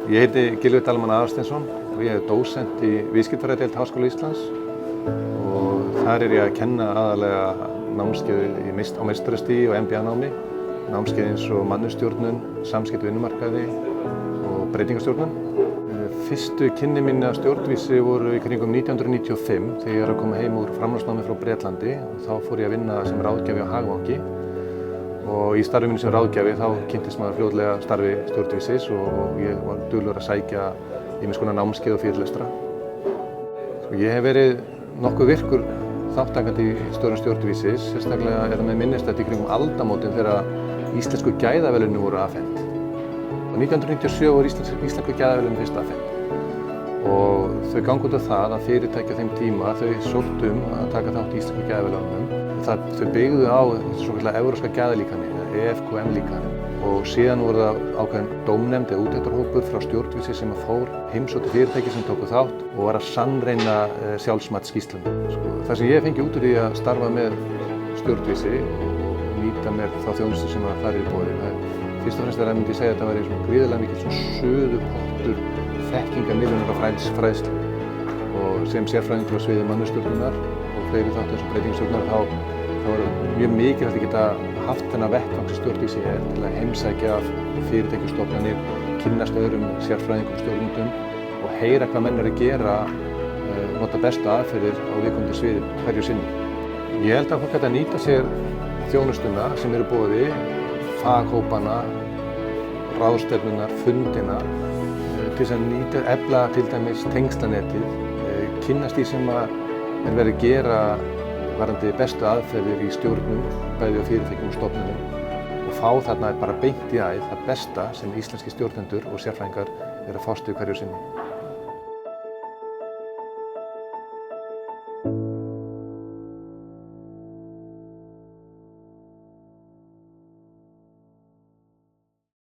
Ég heiti Gylfi Dalmann Aðalsteinsson og ég er dósent í Viðskiptafræðideild Háskóla Íslands og þar er ég að kenna aðallega námskeið á meistarastigi og MBA-námi, námskeið eins og mannauðsstjórnun, samskipti á vinnumarkaði og breytingastjórnun. Fyrstu kynni mín af stjórnvísi voru í kringum 1995 þegar ég er að koma heim úr framhaldsnámi frá Bretlandi og þá fór ég að vinna sem ráðgjafi á Hagvangi. Og í starfi mínu sem ráðgjafi þá kynntist maður fljótlega starfi stjórnvísis og ég var duglegur að sækja ýmiss konar námskeið og fyrirlestra. Ég hef verið nokkuð virkur þátttakandi í störfum stjórnvísis, sérstaklega er það með minnisstætt í kringum aldamótin þegar íslensku gæðaverðlaunin voru afhent. 1997 voru íslensku gæðaverðlaunin fyrst afhent og þau gangi út af það að fyrirtæki á þeim tíma þau sóttu að taka þátt í íslensku gæðaverðlaununum. Þau byggðu á þessu svokallaða evrópska gæðalíkani, EFQM-líkani og síðan voru það ákveðin dómnefnd eða úttektarhópur frá stjórnvísi sem fór heimsótti fyrirtæki sem tóku þátt og var að sannreyna sjálfsmatsskýrsluna. Það sem ég fengi út úr því að starfa með stjórnvísi og nýta mér þá þjónustu sem þar er í boði. Fyrst og fremst myndi ég segja að það væri svona gríðarlega mikil suðupottur þekkingarmiðlunar og fræðslu og sem sérfræðingur á sviði mannauðsstjórnunar og fleiri þáttum eins og breytingastjórnunar þá er mjög mikilvægt að geta haft þennan vettvang sem stjórnvísi er til að heimsækja fyrirtæki og stofnanir, kynnast öðrum sérfræðingum og stjórnendum og heyra hvað menn eru að gera, nota bestu aðferðir á viðkomandi sviði hverju sinni. Ég held að fólk geta að nýta sér þjónustuna sem eru í boði, faghópana, ráðstefnunar, fundina til þess að efla til dæmis tengslanetið, kynnast því sem er verið að gera varðandi bestu aðferðir í stjórnum, bæði á fyrirtækjum og stofnunum og fá þarna bara beint í æð það besta sem íslenski stjórnendur og sérfræðingar eru að fást við hverju sinni.